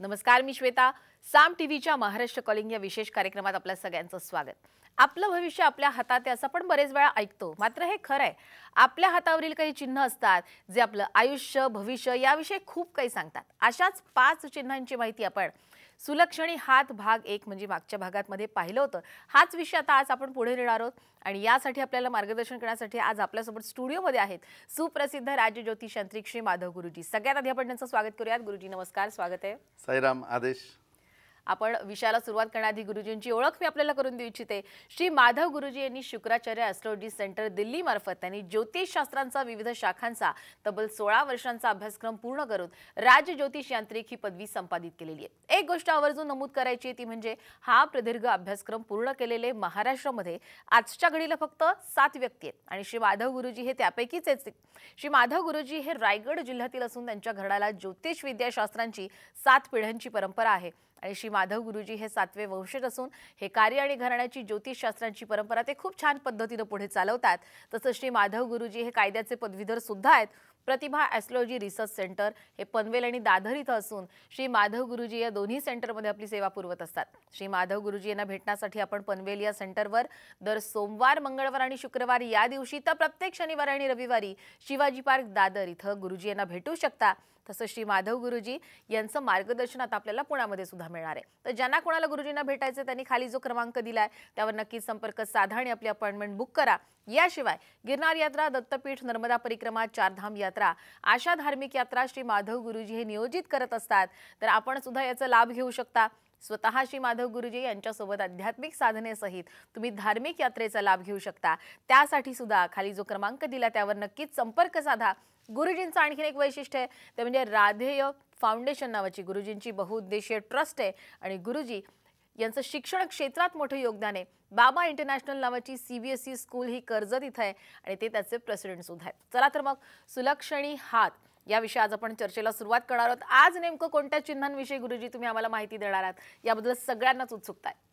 नमस्कार, मी श्वेता. साम टीव्हीच्या महाराष्ट्र कॉलिंग या विशेष कार्यक्रमात आपल्या सगळ्यांचं स्वागत. आपलं भविष्य आपल्या हातात आहे असं आपण बरेच वेळा ऐकतो. मात्र हे खरं आहे, आपल्या हातावरील काही चिन्ह असतात जे आपलं आयुष्य, भविष्य याविषयी खूप काही सांगतात. अशाच 5 चिन्हांची माहिती आपण सुलक्षणी हात भाग 1 म्हणजे मागच्या भागामध्ये पाहिलं होतं. हाच विषय आता आज आपण पुढे नेणार आहोत आणि यासाठी आपल्याला मार्गदर्शन करण्यासाठी आज आपल्यासोबत स्टुडिओमध्ये आहेत सुप्रसिद्ध राजज्योतिष यांत्रिक श्री माधव गुरुजी. सगळ्यात आधी आपण त्यांचं स्वागत करूयात. गुरुजी नमस्कार, स्वागत आहे. साईराम. आदेश. आपण विषयाला सुरुवात करण्याआधी गुरुजींची ओळख मी आपल्याला करून देऊ इच्छिते. श्री माधव गुरुजी यांनी शुक्राचार्य ॲस्ट्रोलॉजी सेंटर दिल्ली मार्फत त्यांनी ज्योतिषशास्त्रांचा विविध शाखांचा तब्बल 16 वर्षांचा अभ्यासक्रम पूर्ण करून राजज्योतिष यांत्रिक ही पदवी संपादित केलेली आहे. एक गोष्ट आवर्जून नमूद करायची ती म्हणजे हा प्रदीर्घ अभ्यासक्रम पूर्ण केलेले महाराष्ट्रामध्ये आजच्या घडीला फक्त 7 व्यक्ती आहेत आणि श्री माधव गुरुजी हे त्यापैकीच एक. श्री माधव गुरुजी हे रायगड जिल्ह्यातील असून त्यांच्या घराला ज्योतिष विद्याशास्त्रांची 7 पिढ्यांची परंपरा आहे आणि श्री माधव गुरुजी हे 7वे वंशज असून हे कार्य आणि घराण्याची ज्योतिषशास्त्रांची परंपरा ते खूप छान पद्धतीने पुढे चालवतात. तसंच श्री माधव गुरुजी हे कायद्याचे पदवीधर सुद्धा आहेत. प्रतिभा ॲस्ट्रोलॉजी रिसर्च सेंटर हे पनवेल आणि दादर इथं असून श्री माधव गुरुजी या दोन्ही सेंटरमध्ये आपली सेवा पुरवत असतात. श्री माधव गुरुजी यांना भेटण्यासाठी आपण पनवेल या सेंटरवर दर सोमवार, मंगळवार आणि शुक्रवार या दिवशी तर प्रत्येक शनिवार आणि रविवारी शिवाजी पार्क दादर इथं गुरुजी यांना भेटू शकता. तसंच श्री माधव गुरुजी यांचं मार्गदर्शन आता आपल्याला पुण्यामध्ये सुद्धा मिळणार आहे. तर ज्यांना कोणाला गुरुजींना भेटायचं त्यांनी खाली जो क्रमांक दिलाय त्यावर नक्कीच संपर्क साधा आणि आपली अपॉइंटमेंट बुक करा. याशिवाय गिरनार यात्रा, दत्तपीठ, नर्मदा परिक्रमा, चारधाम यात्रा अशा धार्मिक यात्रा श्री माधव गुरुजी हे नियोजित करत असतात. तर आपण सुद्धा याचा लाभ घेऊ शकता. स्वतः श्री माधव गुरुजी यांच्यासोबत आध्यात्मिक साधनेसहित तुम्ही धार्मिक यात्रेचा लाभ घेऊ शकता. त्यासाठी सुद्धा खाली जो क्रमांक दिला त्यावर नक्कीच संपर्क साधा. गुरुजींचं आणखीन एक वैशिष्ट्य आहे ते म्हणजे राधेय फाउंडेशन नावाची गुरुजींची बहुउद्देशीय ट्रस्ट आहे आणि गुरुजी यांचं शिक्षण क्षेत्रात मोठं योगदान आहे. बाबा इंटरनॅशनल नावाची CBSE स्कूल ही कर्जत इथं आहे आणि ते त्याचे प्रेसिडेंट सुद्धा आहेत. चला तर मग सुलक्षणी हात या विषयी आज आपण चर्चेला सुरुवात करणार आहोत. आज नेमकं कोणत्या चिन्हांविषयी गुरुजी तुम्ही आम्हाला माहिती देणार आहात याबद्दल सगळ्यांनाच उत्सुकता आहे.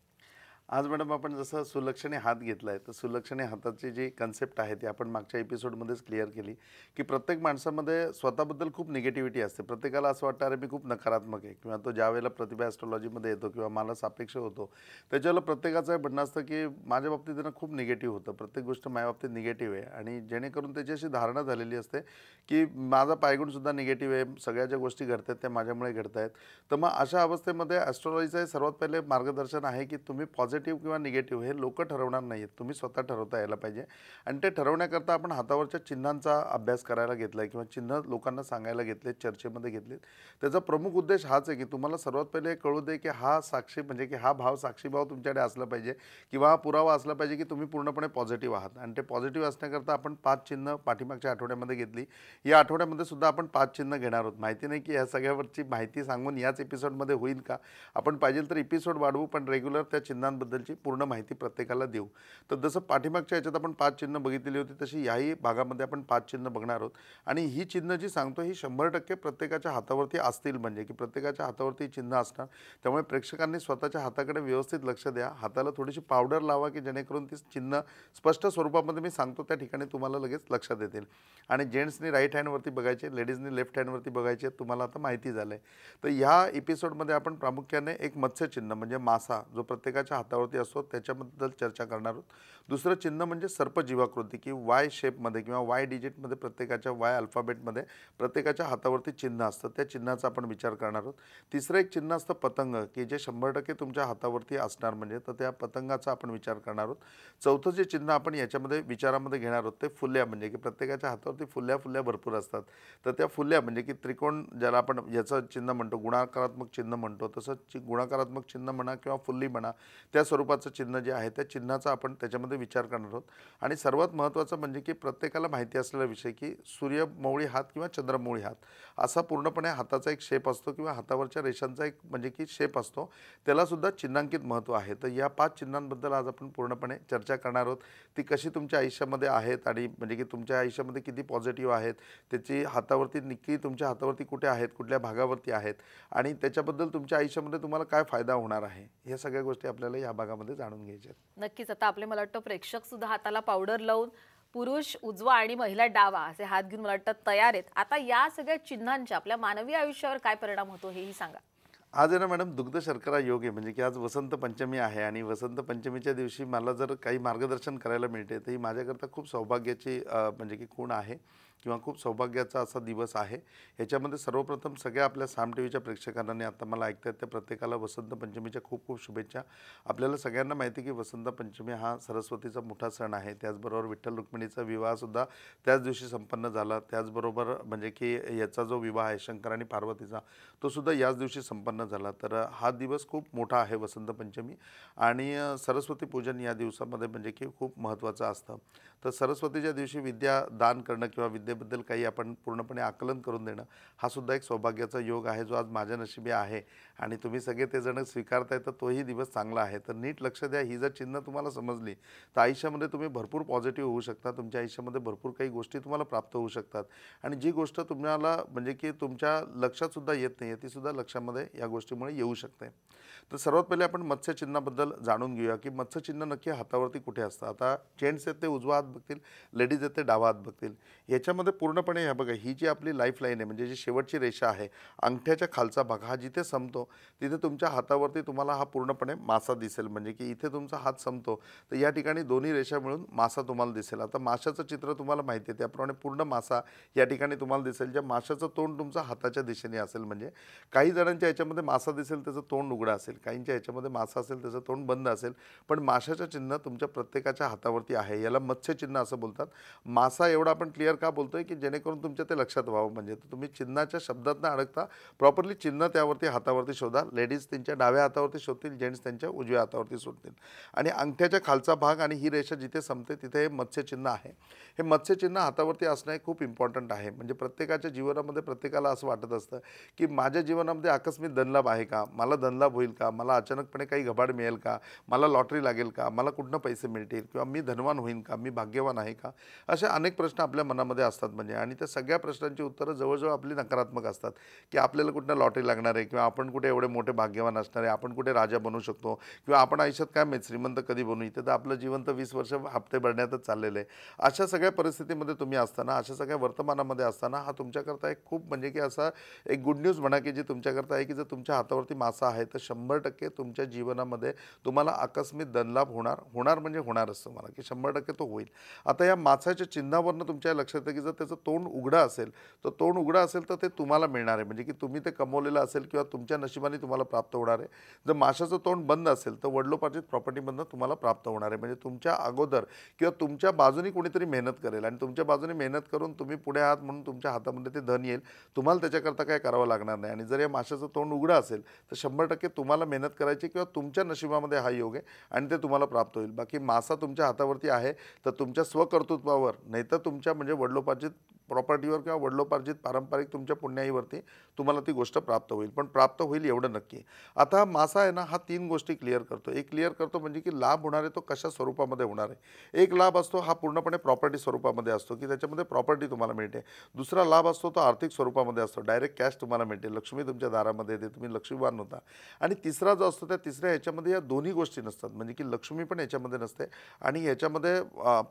आज मॅडम आपण जसं सुलक्षणी हात घेतलाय तर सुलक्षणी हाताची जी कन्सेप्ट आहे ती आपण मागच्या एपिसोडमध्येच क्लिअर केली की प्रत्येक माणसामध्ये स्वतःबद्दल खूप निगेटिव्हिटी असते. प्रत्येकाला असं वाटतं अरे मी खूप नकारात्मक आहे किंवा तो ज्या वेळेला प्रतिभा ॲस्ट्रोलॉजीमध्ये येतो किंवा मला सापेक्ष होतो त्याच्यावेळेला प्रत्येकाचं हे म्हणणं असतं की माझ्या बाबतीत त्यांना खूप निगेटिव्ह होतं, प्रत्येक गोष्ट माझ्या बाबतीत निगेटिव्ह आहे आणि जेणेकरून त्याची अशी धारणा झालेली असते की माझा पायगुणसुद्धा निगेटिव्ह आहे, सगळ्या ज्या गोष्टी घडतात त्या माझ्यामुळे घडत आहेत. तर मग अशा अवस्थेमध्ये ॲस्ट्रोलॉजीचं सर्वात पहिले मार्गदर्शन आहे की तुम्ही पॉझिटिव्ह किंवा निगेटिव्ह हे लोक ठरवणार नाहीत, तुम्ही स्वतः ठरवता यायला पाहिजे. आणि ते ठरवण्याकरता आपण हातावरच्या चिन्हांचा अभ्यास करायला घेतला आहे किंवा चिन्ह लोकांना सांगायला घेतले, चर्चेमध्ये घेतलेत. त्याचा प्रमुख उद्देश हाच आहे की तुम्हाला सर्वात पहिले कळू दे की हा साक्षी म्हणजे की हा भाव, साक्षी भाव तुमच्याकडे असला पाहिजे किंवा हा पुरावा असला पाहिजे की तुम्ही पूर्णपणे पॉझिटिव्ह आहात. आणि ते पॉझिटिव्ह असण्याकरता आपण 5 चिन्ह पाठीमागच्या आठवड्यामध्ये घेतली. या आठवड्यामध्ये सुद्धा आपण 5 चिन्ह घेणार आहोत. माहिती नाही की या सगळ्यावरची माहिती सांगून याच एपिसोडमध्ये होईल का, आपण पाहिजे तर एपिसोड वाढवू पण रेग्युलर त्या चिन्हांबद्दलची पूर्ण माहिती प्रत्येकाला देऊ. तर जसं पाठीमागच्या याच्यात आपण 5 चिन्ह बघितलेली होती तशी याही भागामध्ये आपण 5 चिन्ह बघणार आहोत. आणि ही चिन्ह जी सांगतो ही 100% प्रत्येकाच्या हातावरती असतील, म्हणजे की प्रत्येकाच्या हातावरती चिन्ह असणार. त्यामुळे प्रेक्षकांनी स्वतःच्या हाताकडे व्यवस्थित लक्ष द्या. हाताला थोडीशी पावडर लावा की जेणेकरून ती चिन्ह स्पष्ट स्वरूपामध्ये मी सांगतो त्या ठिकाणी तुम्हाला लगेच लक्षात येतील. आणि जेंट्सनी राईट हँडवरती बघायचे, लेडीजनी लेफ्ट हँडवरती बघायचे, तुम्हाला आता माहिती झालं आहे. तर ह्या एपिसोडमध्ये आपण प्रामुख्याने एक मत्स्यचिन्ह म्हणजे मासा जो प्रत्येकाच्या हातावरती असतो त्याच्याबद्दल चर्चा करणार आहोत. दुसरं चिन्ह म्हणजे सर्पजीवाकृती की वाय शेपमध्ये किंवा वाय डिजिटमध्ये प्रत्येकाच्या वाय अल्फाबेटमध्ये प्रत्येकाच्या हातावरती चिन्ह असतं, त्या चिन्हाचा आपण विचार करणार आहोत. तिसरं एक चिन्ह असतं पतंग की जे 100% तुमच्या हातावरती असणार, म्हणजे तर त्या पतंगाचा आपण विचार करणार आहोत. चौथं जे चिन्ह आपण याच्यामध्ये विचारामध्ये घेणार आहोत ते फुल्या, म्हणजे की प्रत्येकाच्या हातावरती फुल्या भरपूर असतात. तर त्या फुल्या म्हणजे की त्रिकोण ज्याला आपण याचं चिन्ह म्हणतो, गुणाकारात्मक चिन्ह म्हणतो, तसंच गुणाकारात्मक चिन्ह म्हणा किंवा फुल्ली म्हणा त्या स्वरूपाचं चिन्ह जे आहे त्या चिन्हाचा आपण त्याच्यामध्ये विचार करणार आहोत. आणि सर्वात महत्त्वाचं म्हणजे की प्रत्येकाला माहिती असलेला विषय की सूर्यमौळी हात किंवा चंद्रमौळी हात असा पूर्णपणे हाताचा एक शेप असतो किंवा हातावरच्या रेषांचा एक म्हणजे की शेप असतो, त्यालासुद्धा चिन्हांकित महत्त्व आहे. तर या 5 चिन्हांबद्दल आज आपण पूर्णपणे चर्चा करणार आहोत. ती कशी तुमच्या आयुष्यामध्ये आहेत आणि म्हणजे की तुमच्या आयुष्यामध्ये किती पॉझिटिव्ह आहेत, त्याची हातावरती नक्की तुमच्या हातावरती कुठे आहेत, कुठल्या भागावरती आहेत आणि त्याच्याबद्दल तुमच्या आयुष्यामध्ये तुम्हाला काय फायदा होणार आहे, या सगळ्या गोष्टी आपल्याला या भागामध्ये जाणून घ्यायच्या आहेत. नक्कीच. आता आपले मला वाटतं प्रेक्षक सुद्धा हाताला पावडर लावून पुरुष उजवा आणि महिला डावा असे हात घेऊन मला वाटतं तयार आहेत. आता या सगळ्या चिन्हांचा आपल्या मानवी आयुष्यावर काय परिणाम होतो हेही सांगा. आज आहे ना मॅडम दुग्ध शर्करा योग आहे, म्हणजे की आज वसंत पंचमी आहे आणि वसंत पंचमीच्या दिवशी मला जर काही मार्गदर्शन करायला मिळते तर ही माझ्याकरता खूप सौभाग्याची म्हणजे की खूण आहे किंवा खूप सौभाग्याचा असा दिवस आहे. ह्याच्यामध्ये सर्वप्रथम सगळ्या आपल्या साम टी व्हीच्या प्रेक्षकांना आणि आता मला ऐकतात त्या प्रत्येकाला वसंत पंचमीच्या खूप खूप शुभेच्छा. आपल्याला सगळ्यांना माहिती आहे की वसंत पंचमी हा सरस्वतीचा मोठा सण आहे. त्याचबरोबर विठ्ठल रुक्मिणीचा विवाहसुद्धा त्याच दिवशी संपन्न झाला. त्याचबरोबर म्हणजे की याचा जो विवाह आहे शंकर आणि पार्वतीचा तो सुद्धा याच दिवशी संपन्न झाला. तर हा दिवस खूप मोठा आहे वसंत पंचमी आणि सरस्वती पूजन या दिवसामध्ये म्हणजे की खूप महत्त्वाचं असतं. तर सरस्वतीच्या दिवशी विद्या दान करणं किंवा विद्येबद्दल काही आपण पूर्णपणे आकलन करून देणं हा सुद्धा एक सौभाग्याचा योग आहे जो आज माझ्या नशिबी आहे आणि तुम्ही सगळे ते जण स्वीकारताय तर तोही दिवस चांगला आहे. तर नीट लक्ष द्या, ही जर चिन्ह तुम्हाला समजली तर आयुष्यामध्ये तुम्ही भरपूर पॉझिटिव्ह होऊ शकता. तुमच्या आयुष्यामध्ये भरपूर काही गोष्टी तुम्हाला प्राप्त होऊ शकतात आणि जी गोष्ट तुम्हाला म्हणजे की तुमच्या लक्षात सुद्धा येत नाही ती सुद्धा लक्षामध्ये या गोष्टीमुळे येऊ शकते. तर सर्वात पहिले आपण मत्स्यचिन्हाबद्दल जाणून घेऊया की मत्स्यचिन्ह नक्की हातावरती कुठे असतं. आता जेंट्स आहेत ते उजवा हात बघतील, लेडीज आहेत ते डावा हात बघतील. याच्यामध्ये पूर्णपणे ह्या बघा ही जी आपली लाईफ लाईन आहे म्हणजे जी शेवटची रेषा आहे अंगठ्याच्या खालचा भाग हा जिथे संपतो तिथे तुमच्या हातावरती तुम्हाला हा पूर्णपणे मासा दिसेल. म्हणजे की इथे तुमचा हात संपतो तर या ठिकाणी दोन्ही रेषा मिळून मासा तुम्हाला दिसेल. आता माशाचं चित्र तुम्हाला माहिती आहे त्याप्रमाणे पूर्ण मासा या ठिकाणी तुम्हाला दिसेल. ज्या माशाचं तोंड तुमचं हाताच्या दिशेने असेल म्हणजे काही जणांच्या याच्यामध्ये मासा दिसेल त्याचं तोंड उघडं असेल, काहींच्या याच्यामध्ये मासा असेल त्याचं तोंड बंद असेल, पण माशाचं चिन्ह तुमच्या प्रत्येकाच्या हातावरती आहे. याला मत्स्य चिन्ह असं बोलतात. मासा एवढा आपण क्लिअर का बोलतोय की जेणेकरून तुमच्या ते लक्षात व्हावं. म्हणजे तुम्ही चिन्हाच्या शब्दात न अडकता प्रॉपरली चिन्ह त्यावरती हातावरती शोधा. लेडीज त्यांच्या डाव्या हातावरती शोधतील, जेंट्स त्यांच्या उजव्या हातावरती शोधतील आणि अंगठ्याच्या खालचा भाग आणि ही रेषा जिथे संपते तिथे हे मत्स्य चिन्ह आहे. हे मत्स्य चिन्ह हातावरती असणं हे खूप इम्पॉर्टंट आहे. म्हणजे प्रत्येकाच्या जीवनामध्ये प्रत्येकाला असं वाटत असतं की माझ्या जीवनामध्ये आकस्मिक धनलाभ आहे का, मला धनलाभ होईल का, मला अचानकपणे काही घबाड मिळेल का, मला लॉटरी लागेल का, मला कुठनं पैसे मिळतील किंवा मी धनवान होईन का, मी भाग्यवान आहे का, असे अनेक प्रश्न आपल्या मनामध्ये असतात. म्हणजे आणि त्या सगळ्या प्रश्नांची उत्तरं जवळजवळ आपली नकारात्मक असतात की आपल्याला कुठनं लॉटरी लागणार आहे किंवा आपण कुठे एवढे मोठे भाग्यवान असणार आहे, आपण कुठे राजा बनू शकतो किंवा आपण आयुष्यात काय माहीत श्रीमंत कधी बनू. इथे तर आपलं जीवन तर 20 वर्ष हप्ते भरण्यातच चाललेलं आहे. अशा सगळ्या परिस्थितीमध्ये तुम्ही असताना, अशा सगळ्या वर्तमानामध्ये असताना हा तुमच्याकरता एक खूप म्हणजे की असा एक गुड न्यूज म्हणा की जी तुमच्याकरता आहे की जर तुमच्या हातावरती मासा आहे तर 100% तुमच्या जीवनामध्ये तुम्हाला आकस्मिक धनलाभ होणार म्हणजे होणार असतं मला की 100% तो होईल. आता या मासाच्या चिन्हावरनं तुमच्या लक्षात येतं की जर त्याचं तोंड उघडं असेल तर तोंड उघडं असेल तर ते तुम्हाला मिळणार आहे. म्हणजे की तुम्ही ते कमवलेलं असेल किंवा तुमच्या नशिबाने तुम्हाला प्राप्त होणार आहे. जर माशाचं तोंड बंद असेल तर वडिलोपार्जित प्रॉपर्टीमधनं तुम्हाला प्राप्त होणार आहे. म्हणजे तुमच्या अगोदर किंवा तुमच्या बाजूने कोणीतरी मेहनत करेल आणि तुमच्या बाजूने मेहनत करून तुम्ही पुढे आहात म्हणून तुमच्या हातामध्ये ते धन येईल. तुम्हाला त्याच्याकरता काय करावं लागणार नाही. आणि जर या माशाचं तोंड उघडं असेल तर 100% तुम्हाला मेहनत करायची किंवा तुमच्या नशिबामध्ये हा योग आहे आणि ते तुम्हाला प्राप्त होईल. बाकी मासा तुमच्या हातावरती आहे तर तुमच्या स्वकर्तृत्वावर नाहीतर तुमच्या म्हणजे वडिलोपार्जित प्रॉपर्टीवर किंवा वडिलोपार्जित पारंपरिक तुमच्या पुण्याईवरती तुम्हाला ती गोष्ट प्राप्त होईल. पण प्राप्त होईल एवढं नक्की. आता हा मासा आहे ना हा 3 गोष्टी क्लिअर करतो. एक क्लिअर करतो म्हणजे की लाभ होणार आहे तो कशा स्वरूपामध्ये होणार आहे. एक लाभ असतो हा पूर्णपणे प्रॉपर्टी स्वरूपामध्ये असतो की त्याच्यामध्ये प्रॉपर्टी तुम्हाला मिळते. दुसरा लाभ असतो तो आर्थिक स्वरूपामध्ये असतो, डायरेक्ट कॅश तुम्हाला मिळते, लक्ष्मी तुमच्या दारामध्ये येते, तुम्ही लक्ष्मीवान होता. आणि तिसरा जो असतो त्या तिसऱ्या ह्याच्यामध्ये या दोन्ही गोष्टी नसतात. म्हणजे की लक्ष्मी पण याच्यामध्ये नसते आणि याच्यामध्ये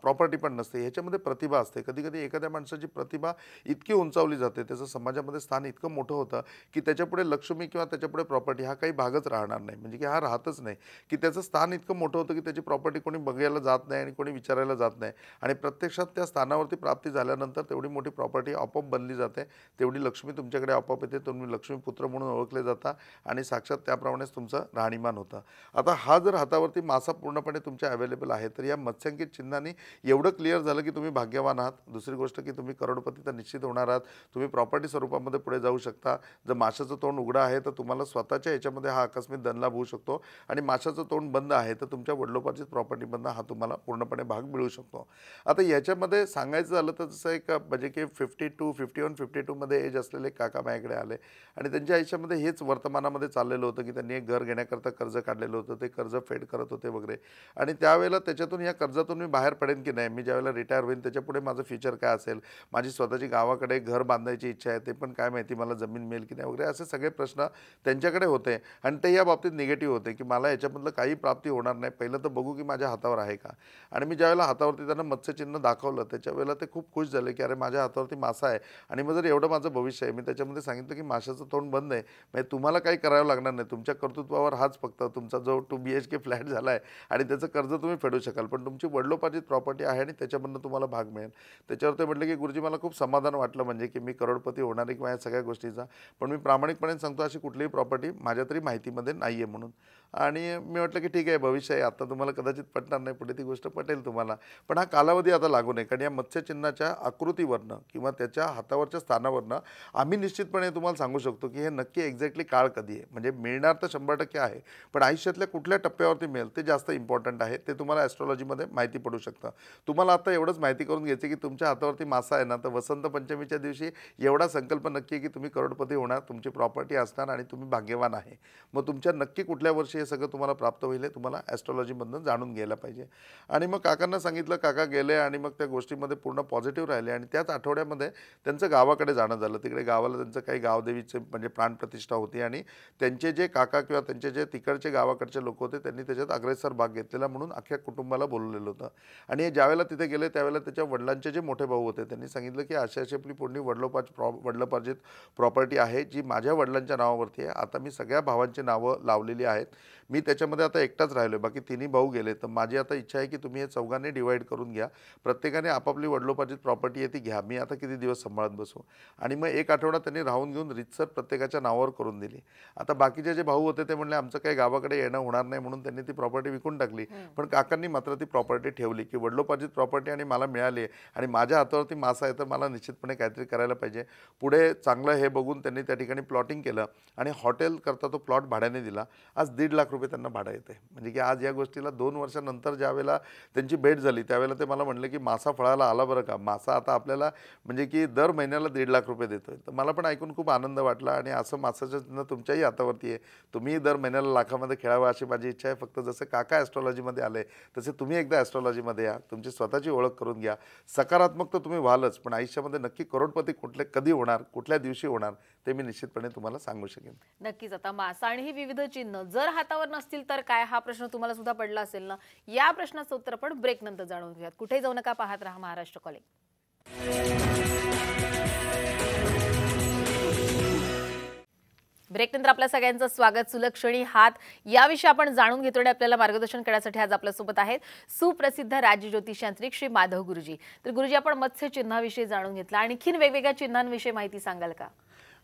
प्रॉपर्टी पण नसते. ह्याच्यामध्ये प्रतिभा असते. कधी कधी एखाद्या माणसाची प्रतिभा इतकी उंचावली जाते, त्याचं समाजामध्ये स्थान इतकं मोठं होतं की त्याच्यापुढे लक्ष्मी किंवा त्याच्यापुढे प्रॉपर्टी हा काही भागच राहणार नाही. म्हणजे की हा राहतच नाही की त्याचं स्थान इतकं मोठं होतं की त्याची प्रॉपर्टी कोणी बघायला जात नाही आणि कोणी विचारायला जात नाही. आणि प्रत्यक्षात त्या स्थानावरती प्राप्ती झाल्यानंतर तेवढी मोठी प्रॉपर्टी आपोआप बनली जाते, तेवढी लक्ष्मी तुमच्याकडे आपोआप येते, तुम्ही लक्ष्मीपुत्र म्हणून ओळखले जाता आणि साक्षात त्याप्रमाणेच तुमचं राहणीमान होतं. आता हा जर हातावरती मासा पूर्णपणे तुमच्या अवेलेबल आहे तर या मत्स्यांकित चिन्हाने एवढं क्लिअर झालं की तुम्ही भाग्यवान आहात. दुसरी गोष्ट की तुम्ही करोडपती तर निश्चित होणार आहात. तुम्ही प्रॉपर्टी स्वरूपामध्ये पुढे जाऊ शकता. जर माशाचं तोंड उघडं आहे तर तुम्हाला स्वतःच्या ह्याच्यामध्ये हा आकस्मिक धनलाभ होऊ शकतो आणि माशाचं तोंड बंद आहे तर तुमच्या वडिलोपार्जित प्रॉपर्टीमधनं हा तुम्हाला पूर्णपणे भाग मिळू शकतो. आता याच्यामध्ये सांगायचं झालं तर जसं एक म्हणजे की 52, 51, 52 मध्ये एज असलेले काका माझ्याकडे आले आणि त्यांच्या आयुष्यामध्ये हेच वर्तमानामध्ये चाललेलं होतं की त्यांनी एक घर घेण्याकरता कर्ज काढलेलं होतं, ते कर्ज फेड करत होते वगैरे. आणि त्यावेळेला त्याच्यातून या कर्जातून मी बाहेर पडेन की नाही, मी ज्यावेळेला रिटायर होईन त्याच्यापुढे माझं फ्युचर काय असेल, माझी माझी स्वतःची गावाकडे घर बांधायची इच्छा आहे, ते पण काय माहिती मला जमीन मिळेल की नाही वगैरे, असे सगळे प्रश्न त्यांच्याकडे होते आणि ते या बाबतीत निगेटिव्ह होते की मला याच्यामधलं काही प्राप्ती होणार नाही, पहिलं तर बघू की माझ्या हातावर आहे का. आणि मी ज्यावेळेला हातावरती त्यांना मत्स्यचिन्ह दाखवलं त्याच्या वेळेला ते खूप खुश झाले की अरे माझ्या हातावरती मासा आहे आणि मग जर एवढं माझं भविष्य आहे. मी त्याच्यामध्ये सांगितलं की माशाचं तोंड बंद आहे, म्हणजे तुम्हाला काही करावं लागणार नाही, तुमच्या कर्तृत्वावर हाच फक्त तुमचा जो 2 BHK फ्लॅट झाला आहे आणि त्याचं कर्ज तुम्ही फेडू शकाल, पण तुमची वडिलोपार्जित प्रॉपर्टी आहे आणि त्याच्यामधनं तुम्हाला भाग मिळेल. त्याच्यावर ते म्हटले की गुरुजी मला खूप समाधान वाटलं, म्हणजे की मी करोडपती होणार आहे किंवा या सगळ्या गोष्टीचा, पण मी प्रामाणिकपणे सांगतो अशी कुठलीही प्रॉपर्टी माझ्या तरी माहितीमध्ये नाही आहे म्हणून. आणि मी म्हटलं की ठीक आहे, भविष्य आहे, आता तुम्हाला कदाचित पटणार नाही, पुढे ती गोष्ट पटेल तुम्हाला, पण हा कालावधी आता लागू नये, कारण या मत्स्यचिन्हाच्या आकृतीवरनं किंवा त्याच्या हातावरच्या स्थानावरनं आम्ही निश्चितपणे तुम्हाला सांगू शकतो की हे नक्की एक्झॅक्टली काळ कधी आहे. म्हणजे मिळणार तर 100% आहे, पण आयुष्यातल्या कुठल्या टप्प्यावरती मिळेल ते जास्त इम्पॉर्टंट आहे. ते तुम्हाला ॲस्ट्रॉलॉजीमध्ये माहिती पडू शकतं. तुम्हाला आता एवढंच माहिती करून घ्यायचं की तुमच्या हातावरती मासा आहे ना, तर वसंत पंचमीच्या दिवशी एवढा संकल्प नक्की आहे की तुम्ही करोडपती होणार, तुमची प्रॉपर्टी असणार आणि तुम्ही भाग्यवान आहे. मग तुमच्या नक्की कुठल्या वर्षी हे सगळं तुम्हाला प्राप्त होईल हे तुम्हाला ॲस्ट्रॉलॉजीमधून जाणून घ्यायला पाहिजे. आणि मग काकांना सांगितलं, काका गेले आणि मग त्या गोष्टीमध्ये पूर्ण पॉझिटिव्ह राहिले आणि त्याच आठवड्यामध्ये त्यांचं गावाकडे जाणं झालं. तिकडे गावाला त्यांचं काही गावदेवीचे म्हणजे प्राणप्रतिष्ठा होती आणि त्यांचे जे काका किंवा त्यांचे जे तिकडचे गावाकडचे लोक होते त्यांनी त्याच्यात अग्रेसर भाग घेतलेला म्हणून अख्ख्या कुटुंबाला बोलवलेलं होतं. आणि ज्यावेळेला तिथे गेले त्यावेळेला त्याच्या वडिलांचे जे मोठे भाऊ होते त्यांनी सांगितलं की अशी आपली पूर्ण वडिलोपार्जित प्रॉपर्टी आहे जी माझ्या वडिलांच्या नावावरती आहे. आता मी सगळ्या भावांची नावं लावलेली आहेत, मी त्याच्यामध्ये आता एकटाच राहिलो, बाकी तिन्ही भाऊ गेले. तर माझी आता इच्छा आहे की तुम्ही हे चौघांनी डिवाईड करून घ्या, प्रत्येकाने आपापली वडिलोपार्जित प्रॉपर्टी आहे ती घ्या, मी आता किती दिवस सांभाळत बसू. आणि मग एक आठवडा त्यांनी राहून घेऊन रितसर प्रत्येकाच्या नावावर करून दिली. आता बाकीचे जे भाऊ होते ते म्हणले आमचं काही गावाकडे येणं होणार नाही म्हणून त्यांनी ती प्रॉपर्टी विकून टाकली, पण काकांनी मात्र ती प्रॉपर्टी ठेवली की वडिलोपार्जित प्रॉपर्टी आणि मला मिळाली आहे आणि माझ्या हातावरती मासा आहे तर मला निश्चितपणे काहीतरी करायला पाहिजे. पुढे चांगलं हे बघून त्यांनी त्या ठिकाणी प्लॉटिंग केलं आणि हॉटेल करता तो प्लॉट भाड्याने दिला. आज 1.5 लाख रुपये त्यांना भाडं येते. म्हणजे की आज या गोष्टीला 2 वर्षानंतर ज्यावेळेला त्यांची भेट झाली त्यावेळेला ते मला म्हणले की मासा फळाला आला बरं का, मासा आता आपल्याला म्हणजे की दर महिन्याला 1.5 लाख रुपये देतोय. तर मला पण ऐकून खूप आनंद वाटला आणि असं मासाचं चिन्ह तुमच्याही हातावरती आहे, तुम्ही दर महिन्याला लाखामध्ये खेळावं अशी माझी इच्छा आहे. फक्त जसं काका ॲस्ट्रॉलॉजीमध्ये आले तसे तुम्ही एकदा ॲस्ट्रॉलॉजीमध्ये या, तुमची स्वतःची ओळख करून घ्या. सकारात्मक तर तुम्ही व्हालच, पण आयुष्यामध्ये नक्की करोडपती कधी होणार, कुठल्या दिवशी होणार ते मी निश्चितपणे तुम्हाला सांगू शकेन. नक्कीच. आता मासा आणि ही विविध चिन्ह जर हातावर नसतील तर काय, हा प्रश्न तुम्हाला सुद्धा पडला असेल ना. या प्रश्नाचं उत्तर आपण ब्रेक नंतर जाणून घेऊयात. कुठेही जाऊ नका, पाहत रहा महाराष्ट्र कॉलिंग. ब्रेक नंतर आपल्या सगळ्यांचं स्वागत. सुलक्षणी हात याविषयी आपण जाणून घेतो आणि आपल्याला मार्गदर्शन करण्यासाठी आज आपल्यासोबत आहेत सुप्रसिद्ध राज्यज्योतिषांत्रिक श्री माधव गुरुजी. तर गुरुजी, आपण मत्स्य चिन्हाविषयी जाणून घेतलं, आणखीन वेगवेगळ्या चिन्हांविषयी माहिती सांगाल का?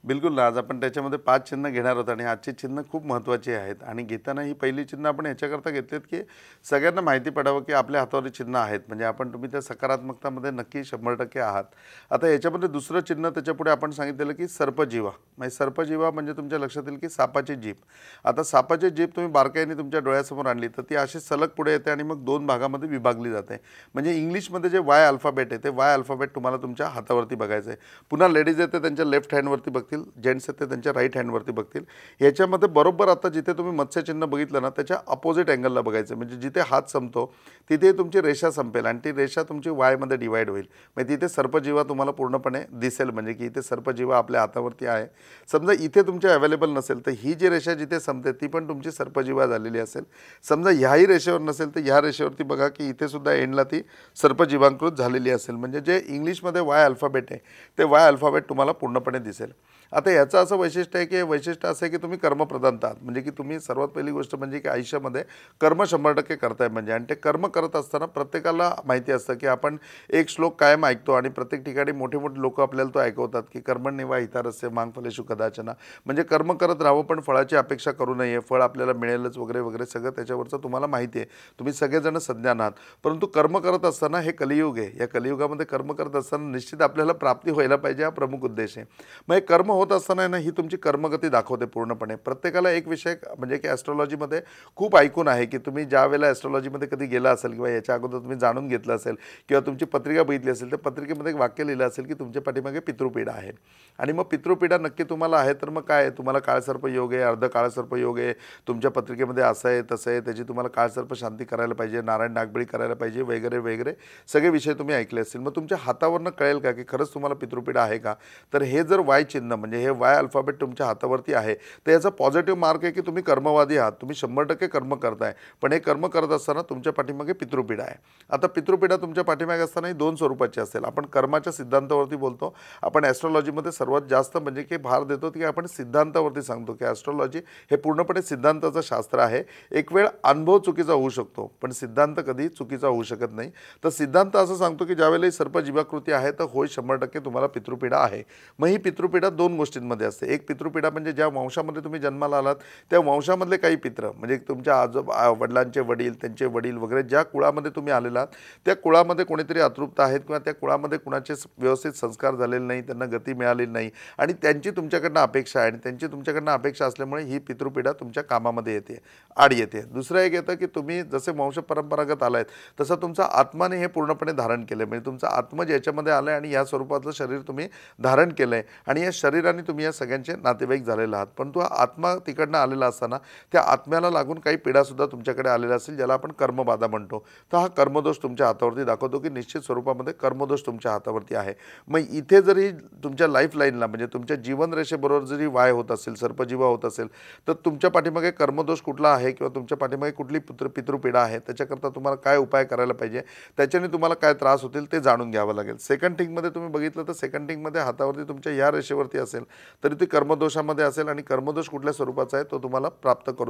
बिलकुल ना, आज आपण त्याच्यामध्ये 5 चिन्ह घेणार आहोत आणि आजची चिन्ह खूप महत्त्वाची आहेत. आणि घेताना ही पहिली चिन्ह आपण याच्याकरता घेतलेत की सगळ्यांना माहिती पडावं की आपल्या हातावर चिन्ह आहेत, म्हणजे आपण तुम्ही त्या सकारात्मकतामध्ये नक्की 100% आहात. आता याच्यामध्ये दुसरं चिन्ह त्याच्यापुढे आपण सांगितलेलं की सर्पजीवा. म्हणजे सर्पजीवा म्हणजे तुमच्या लक्षात येईल की सापाची जीभ. आता सापाची जीभ तुम्ही बारकाईने तुमच्या डोळ्यासमोर आणली तर ती अशी सलग पुढे येते आणि मग 2 भागामध्ये विभागली जाते. म्हणजे इंग्लिशमध्ये जे वाय अल्फाबेट आहे ते वाय अल्फाबेट तुम्हाला तुमच्या हातावरती बघायचं आहे. पुन्हा लेडीज आहे ते त्यांच्या लेफ्ट हँडवरती बघतील, जेंट्स आहेत ते त्यांच्या राईट हँडवरती बघतील. याच्यामध्ये बरोबर आता जिथे तुम्ही मत्स्यचिन्ह बघितलं ना त्याच्या अपोजिट अँगलला बघायचं, म्हणजे जिथे हात संपतो तिथे तुमची रेषा संपेल आणि ती रेषा तुमची वायमध्ये डिवाईड होईल. म्हणजे तिथे सर्पजीवा तुम्हाला पूर्णपणे दिसेल, म्हणजे की इथे सर्पजीवा आपल्या हातावरती आहे. समजा इथे तुमच्या अवेलेबल नसेल तर ही जी रेषा जिथे संपते ती पण तुमची सर्पजीवा झालेली असेल. समजा ह्याही रेषेवर नसेल तर ह्या रेषेवरती बघा की इथे सुद्धा एंडला ती सर्पजीवांकृत झालेली असेल. म्हणजे जे इंग्लिशमध्ये वाय अल्फाबेट आहे ते वाय अल्फाबेट तुम्हाला पूर्णपणे दिसेल. आता याचं असं वैशिष्ट्य आहे की वैशिष्ट्य असं आहे की तुम्ही कर्मप्रधान आहात, म्हणजे की तुम्ही सर्वात पहिली गोष्ट म्हणजे की आयुष्यामध्ये कर्म 100% करताय. म्हणजे आणि ते कर्म करत असताना प्रत्येकाला माहिती असतं की आपण एक श्लोक कायम ऐकतो आणि प्रत्येक ठिकाणी मोठे मोठे लोक आपल्याला तो ऐकवतात की कर्मण्येवा हितारस्य मां फलेषु कदाचन. म्हणजे कर्म करत राहावं पण फळाची अपेक्षा करू नये, फळ आपल्याला मिळेलच वगैरे वगैरे सगळं त्याच्यावरचं तुम्हाला माहिती आहे, तुम्ही सगळेजण सज्ञान आहात. परंतु कर्म करत असताना हे कलियुग आहे, या कलियुगामध्ये कर्म करत असताना निश्चित आपल्याला प्राप्ती व्हायला पाहिजे, हा प्रमुख उद्देश आहे. मग हे कर्म होत असताना आहे ना, ही तुमची कर्मगती दाखवते पूर्णपणे. प्रत्येकाला एक विषय म्हणजे की ॲस्ट्रॉलॉजीमध्ये खूप ऐकून आहे, की तुम्ही ज्यावेळेला ॲस्ट्रॉलॉजीमध्ये कधी गेला असेल किंवा याच्या अगोदर तुम्ही जाणून घेतलं असेल किंवा तुमची पत्रिका बघितली असेल, तर पत्रिकेमध्ये एक वाक्य लिहिलं असेल, की तुमच्या पाठीमागे पितृपीडा आहे. आणि मग पितृपीडा नक्की तुम्हाला आहे, तर मग काय आहे, तुम्हाला काळसर्प योग आहे, अर्ध काळसर्प योग आहे, तुमच्या पत्रिकेमध्ये असं आहे तसं आहे, त्याची तुम्हाला काळसर्प शांती करायला पाहिजे, नारायण नागबळी करायला पाहिजे, वगैरे वगैरे सगळे विषय तुम्ही ऐकले असतील. मग तुमच्या हातावरनं कळेल का, की खरंच तुम्हाला पितृपीडा आहे का? तर हे जर वाय चिन्ह म्हणजे हे वाय अल्फाबेट तुमच्या हातावरती आहे, तर याचा पॉझिटिव्ह मार्क आहे, की तुम्ही कर्मवादी आहात, तुम्ही 100% कर्म करताय. पण हे कर्म करत असताना तुमच्या पाठीमागे पितृपीडा आहे. आता पितृपीडा तुमच्या पाठीमागे असताना ही 2 स्वरूपाची असेल. आपण कर्माच्या सिद्धांतावरती बोलतो. आपण ॲस्ट्रॉलॉजीमध्ये सर्वात जास्त म्हणजे की भार देतो, की आपण सिद्धांतावरती सांगतो, की ॲस्ट्रॉलॉजी हे पूर्णपणे सिद्धांताचं शास्त्र आहे. एक वेळ अनुभव चुकीचा होऊ शकतो, पण सिद्धांत कधी चुकीचा होऊ शकत नाही. तर सिद्धांत असं सांगतो, की ज्यावेळेला सर्प जीवाकृती आहे, तर होय 100% तुम्हाला पितृपीडा आहे. मग ही पितृपीडा 2 गोष्टींमध्ये असते. एक पितृपीडा म्हणजे ज्या वंशामध्ये तुम्ही जन्माला आलात, त्या वंशामधले काही पित्र म्हणजे तुमच्या वडिलांचे वडील, त्यांचे वडील वगैरे ज्या कुळामध्ये तुम्ही आलेला आहात, त्या कुळामध्ये कोणीतरी अतृप्त आहेत किंवा त्या कुळामध्ये कुणाचे व्यवस्थित संस्कार झालेले नाही, त्यांना गती मिळालेली नाही आणि त्यांची तुमच्याकडनं अपेक्षा आहे आणि त्यांची तुमच्याकडनं अपेक्षा असल्यामुळे ही पितृपीडा तुमच्या कामामध्ये येते, आड येते. दुसरं एक येतं, की तुम्ही जसे वंश परंपरागत आलायत, तसं तुमचा आत्माने हे पूर्णपणे धारण केलं. म्हणजे तुमचा आत्मा ज्याच्यामध्ये आलं आहे आणि या स्वरूपातलं शरीर तुम्ही धारण केलं आहे आणि या शरीराने तुम्ही या सगळ्यांचे नातेवाईक झालेला आहात. परंतु हा आत्मा तिकडनं आलेला असताना त्या आत्म्याला लागून काही पीडासुद्धा तुमच्याकडे आलेला असेल, ज्याला आपण कर्मबाधा म्हणतो. तर हा कर्मदोष तुमच्या हातावरती दाखवतो, की निश्चित स्वरूपामध्ये कर्मदोष तुमच्या हातावरती आहे. मग इथे जरी तुमच्या लाईफ लाईनला म्हणजे तुमच्या जीवनरेषेबरोबर जरी वाय होत असेल, सर्पजीवा होत असेल, तर तुमच्या पाठीमागे कर्मदोष कुठला आहे किंवा तुमच्या पाठीमागे कुठली पितृपीडा आहे, त्याच्याकरता तुम्हाला काय उपाय करायला पाहिजे, त्याच्याने तुम्हाला काय त्रास होतील ते जाणून घ्यावं लागेल. सेकंड थिंगमध्ये तुम्ही बघितलं तर सेकंड थिंगमध्ये हातावरती तुमच्या या रेषेवरती असेल तरी ते कर्मदोषामध्ये असेल आणि कर्मदोष कुठल्या स्वरूपाचा आहे तो तुम्हाला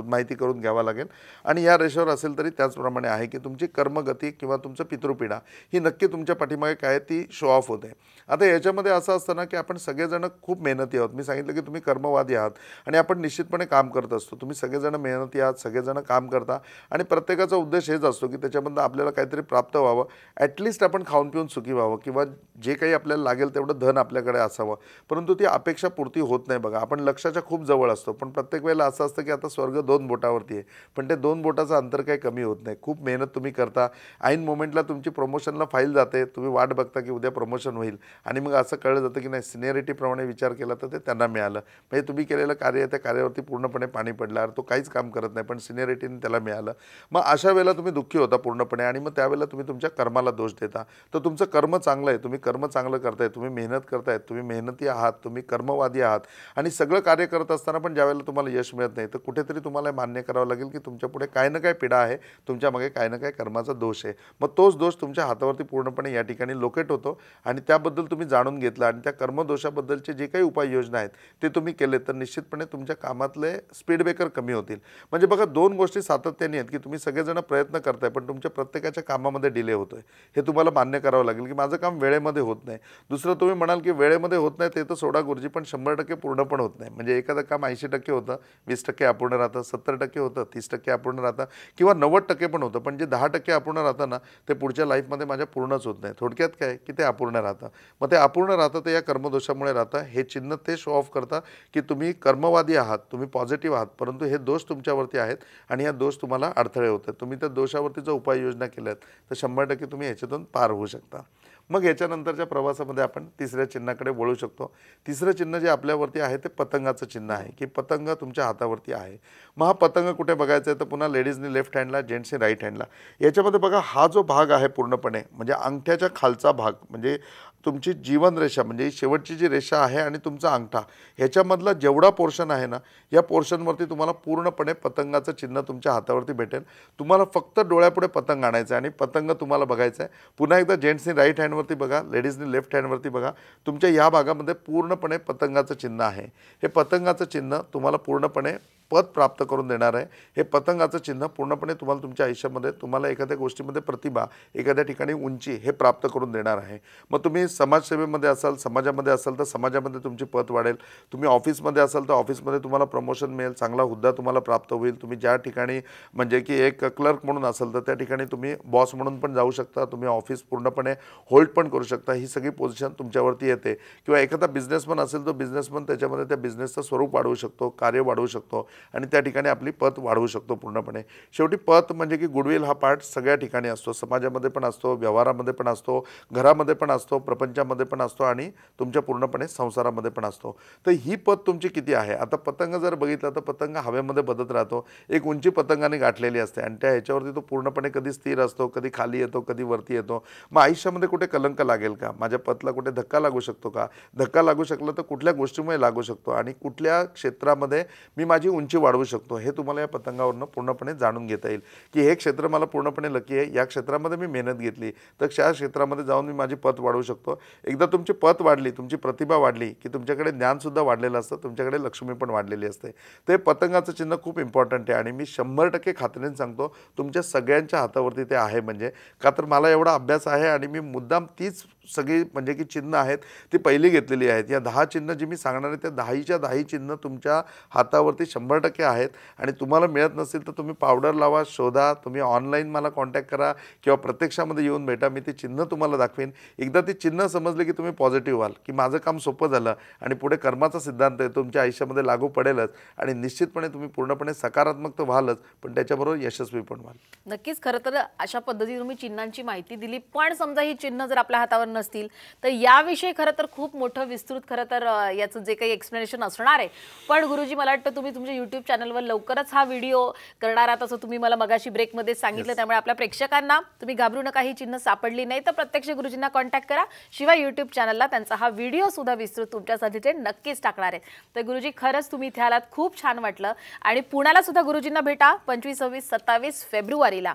माहिती करून घ्यावा लागेल. आणि या रेषेवर असेल तरी त्याचप्रमाणे आहे, की तुमची कर्मगती किंवा तुमचं पितृपीडा ही नक्की तुमच्या पाठीमागे काय ती शो ऑफ होते. आता याच्यामध्ये असं असतं ना, की आपण सगळेजण खूप मेहनती आहोत. मी सांगितलं, की तुम्ही कर्मवादी आहात आणि आपण निश्चितपणे काम करत असतो. तुम्ही सगळेजण मेहनती आहात, सगळेजण काम करता आणि प्रत्येकाचा उद्देश हेच असतो, की त्याच्यामधून आपल्याला काहीतरी प्राप्त व्हावं, ॲटलिस्ट आपण खाऊन पिऊन सुखी व्हावं किंवा जे काही आपल्याला लागेल तेवढं धन आपल्याकडे असावं. परंतु ती अपेक्षा पूर्ती होत नाही बघा. आपण लक्ष्याच्या खूप जवळ असतो, पण प्रत्येक वेळेला असं असतं, की आता स्वर्ग 2 बोटावरती आहे, पण ते 2 बोटाचं अंतर काही कमी होत नाही. खूप मेहनत तुम्ही करता, ऐन मोमेंटला तुमची प्रमोशनला फाईल जाते, तुम्ही वाट बघता की उद्या प्रमोशन होईल आणि मग असं कळलं जातं, की नाही सिनियरिटीप्रमाणे विचार केला तर ते त्यांना मिळालं. म्हणजे तुम्ही केलेलं कार्य त्या कार्यावरती पूर्णपणे पाणी पडलं, तो काहीच काम करत नाही, पण सिनियरिटीने त्याला मिळालं. मग अशा वेळेला तुम्ही दुःखी होता पूर्णपणे आणि मग त्यावेळेला तुम्ही तुमच्या कर्माला दोष देता. तर तुमचं कर्म चांगलं आहे, तुम्ही कर्म चांगलं करताय, तुम्ही मेहनत करतायत, तुम्ही मेहनती आहात, तुम्ही कर्मवादी आहात आणि सगळं कार्य करत असताना पण ज्यावेळेला तुम्हाला यश मिळत नाही, तर कुठेतरी तुम्हाला मान्य करावं लागेल, की तुमच्यापुढे काय ना काय पीडा आहे, तुमच्यामागे काय ना काय कर्माचा दोष आहे. मग तोच दोष तुमच्या हातावरती पूर्णपणे या ठिकाणी लोकेट होतो आणि त्याबद्दल तुम्ही जाणून घेतला आणि त्या कर्मदोषाबद्दलचे जे काही उपाययोजना आहेत ते तुम्ही केले, तर निश्चितपणे तुमच्या कामातले स्पीड ब्रेकर कमी होतील. म्हणजे बघा 2 गोष्टी सातत्याने आहेत, की तुम्ही सगळेजण प्रयत्न करताय, पण तुमच्या प्रत्येकाच्या कामामध्ये डिले होतोय. हे तुम्हाला मान्य करावं लागेल, की माझं काम वेळेमध्ये होत नाही. दुसरं तुम्ही म्हणाल, की वेळेमध्ये होत नाही ते तर सोडा गुरुजी, पण 100% पूर्ण पण होत नाही. म्हणजे एखादं काम 80% होतं, 20% अपूर्ण राहतं, 70% होतं, 30% अपूर्ण राहतं किंवा 90% पण होतं, पण जे 10% अपूर्ण राहतं ना, ते पुढच्या लाईफमध्ये माझ्या पूर्णच होत नाही. थोडक्यात काय, की ते अपूर्ण राहतं. मग ते अपूर्ण राहतं ते या कर्मदोषामुळे राहतं. हे चिन्ह ते शो ऑफ करतं, की तुम्ही कर्मवादी आहात, तुम्ही पॉझिटिव्ह आहात, परंतु हे दोष तुमच्यावरती आहेत आणि या दोष तुम्हाला अडथळे होतात. तुम्ही त्या दोषावरती जर उपाययोजना केल्यात तर 100% तुम्ही याच्यातून पार होऊ शकता. मग याच्यानंतरच्या प्रवासामध्ये आपण तिसऱ्या चिन्हाकडे वळू शकतो. तिसरं चिन्ह जे आपल्यावरती आहे ते पतंगाचं चिन्ह आहे, की पतंग तुमच्या हातावरती आहे. मग हा पतंग कुठे बघायचा आहे तर पुन्हा लेडीजनी लेफ्ट हँडला, जेंट्सनी राईट हँडला. याच्यामध्ये बघा हा जो भाग आहे पूर्णपणे म्हणजे अंगठ्याच्या खालचा भाग म्हणजे तुमची जीवनरेषा म्हणजे शेवटची जी रेषा आहे आणि तुमचा अंगठा ह्याच्यामधला जेवढा पोर्शन आहे ना, या पोर्शनवरती तुम्हाला पूर्णपणे पतंगाचं चिन्ह तुमच्या हातावरती भेटेल. तुम्हाला फक्त डोळ्यापुढे पतंग आणायचं आहे आणि पतंग तुम्हाला बघायचं आहे. पुन्हा एकदा जेंट्सनी राईट हँडवरती बघा, लेडीजनी लेफ्ट हँडवरती बघा. तुमच्या या भागामध्ये पूर्णपणे पतंगाचं चिन्ह आहे. हे पतंगाचं चिन्ह तुम्हाला पूर्णपणे पद प्राप्त करून देणार आहे. हे पतंगाचं चिन्ह पूर्णपणे तुम्हाला तुमच्या आयुष्यामध्ये तुम्हाला एखाद्या गोष्टीमध्ये प्रतिभा, एखाद्या ठिकाणी उंची हे प्राप्त करून देणार आहे. मग तुम्ही समाजसेवेमध्ये असाल, समाजामध्ये असाल तर समाजामध्ये तुमची पद वाढेल. तुम्ही ऑफिसमध्ये असाल तर ऑफिसमध्ये तुम्हाला प्रमोशन मिळेल, चांगला हुद्दा तुम्हाला प्राप्त होईल. तुम्ही ज्या ठिकाणी म्हणजे की एक क्लर्क म्हणून असाल तर त्या ठिकाणी तुम्ही बॉस म्हणून पण जाऊ शकता. तुम्ही ऑफिस पूर्णपणे होल्ड पण करू शकता. ही सगळी पोझिशन तुमच्यावरती येते. किंवा एखादा बिझनेसमन असेल तर बिझनेसमन त्याच्यामध्ये त्या बिझनेसचं स्वरूप वाढवू शकतो, कार्य वाढवू शकतो आणि त्या ठिकाणी आपली पत वाढवू शकतो पूर्णपणे. शेवटी पत म्हणजे की गुडविल हा पार्ट सगळ्या ठिकाणी असतो. समाजामध्ये पण असतो, व्यवहारामध्ये पण असतो, घरामध्ये पण असतो, प्रपंचामध्ये पण असतो आणि तुमच्या पूर्णपणे संसारामध्ये पण असतो. तर ही पत तुमची किती आहे. आता पतंग जर बघितला तर पतंग हवेमध्ये बदलत राहतो. एक उंची पतंगाने गाठलेली असते आणि त्या ह्याच्यावरती तो पूर्णपणे कधी स्थिर असतो, कधी खाली येतो, कधी वरती येतो. मग आयुष्यामध्ये कुठे कलंक लागेल का, माझ्या पतला कुठे धक्का लागू शकतो का, धक्का लागू शकला तर कुठल्या गोष्टीमुळे लागू शकतो आणि कुठल्या क्षेत्रामध्ये मी माझी उंची वाढवू शकतो, हे तुम्हाला या पतंगावरनं पूर्णपणे जाणून घेता येईल की हे क्षेत्र मला पूर्णपणे लकी आहे. या क्षेत्रामध्ये मी मेहनत घेतली तर त्या क्षेत्रामध्ये जाऊन मी माझी पत वाढवू शकतो. एकदा तुमची पत वाढली, तुमची प्रतिभा वाढली की तुमच्याकडे ज्ञानसुद्धा वाढलेलं असतं, तुमच्याकडे लक्ष्मी पण वाढलेली असते. ते पतंगाचं चिन्ह खूप इम्पॉर्टंट आहे आणि मी 100% खात्रीने सांगतो तुमच्या सगळ्यांच्या हातावरती ते आहे. म्हणजे का तर मला एवढा अभ्यास आहे आणि मी मुद्दाम तीच सगळी म्हणजे की चिन्ह आहेत ती पहिली घेतलेली आहेत. या 10 चिन्ह जी मी सांगणार आहे त्या 10च्या 10 चिन्ह तुमच्या हातावरती 100% आहेत आणि तुम्हाला मिळत नसेल तर तुम्ही पावडर लावा, शोधा, तुम्ही ऑनलाईन मला कॉन्टॅक्ट करा किंवा प्रत्यक्षामध्ये येऊन भेटा. मी ते चिन्ह तुम्हाला दाखवेन. एकदा ते चिन्ह समजले की तुम्ही पॉझिटिव्ह व्हाल की माझं काम सोपं झालं आणि पुढे कर्माचा सिद्धांत आहे तुमच्या आयुष्यामध्ये लागू पडेलच आणि निश्चितपणे तुम्ही पूर्णपणे सकारात्मक तर व्हालच पण त्याच्याबरोबर यशस्वी पण व्हाल. नक्कीच. खरं तर अशा पद्धतीने तुम्ही चिन्हांची माहिती दिली, पण समजा ही चिन्ह जर आपल्या हातावर नसतील तर याविषयी खरं तर खूप मोठं विस्तृत खरं तर याचं जे काही एक्सप्लेनेशन असणार आहे. पण गुरुजी मला वाटतं तुम्ही तुमच्या यूट्यूब चॅनलवर लवकरच हा व्हिडिओ करणार आहात असं तुम्ही मला मगाशी ब्रेकमध्ये सांगितलं. त्यामुळे आपल्या प्रेक्षकांना तुम्ही घाबरू नका, ही चिन्ह सापडली नाही तर प्रत्यक्ष गुरुजींना कॉन्टॅक्ट करा. शिवाय यूट्यूब चॅनलला त्यांचा हा व्हिडिओ सुद्धा विस्तृत तुमच्यासाठी ते नक्कीच टाकणार आहेत. तर गुरुजी खरंच तुम्ही इथे आलात, खूप छान वाटलं आणि पुण्याला सुद्धा गुरुजींना भेटा 25, 26, 27 फेब्रुवारीला.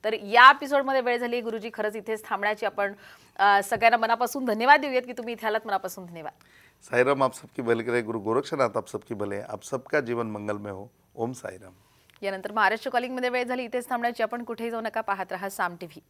तर या एपिसोडमध्ये वेळ झाली गुरुजी खरंच इथेच थांबण्याची. आपण सगळ्यांना मनापासून धन्यवाद देऊयात की तुम्ही इथे आलात. मनापासून धन्यवाद. साईराम, आप सबकी भले करे. गुरु गोरक्षनाथ आप सबकी भले. आप सबका जीवन मंगलमय हो. ओम साईराम. यानंतर महाराष्ट्र कॉलिंगमध्ये वेळ झाली इथेच थांबण्याची. आपण कुठेही जाऊ नका, पाहत रहा साम टीव्ही.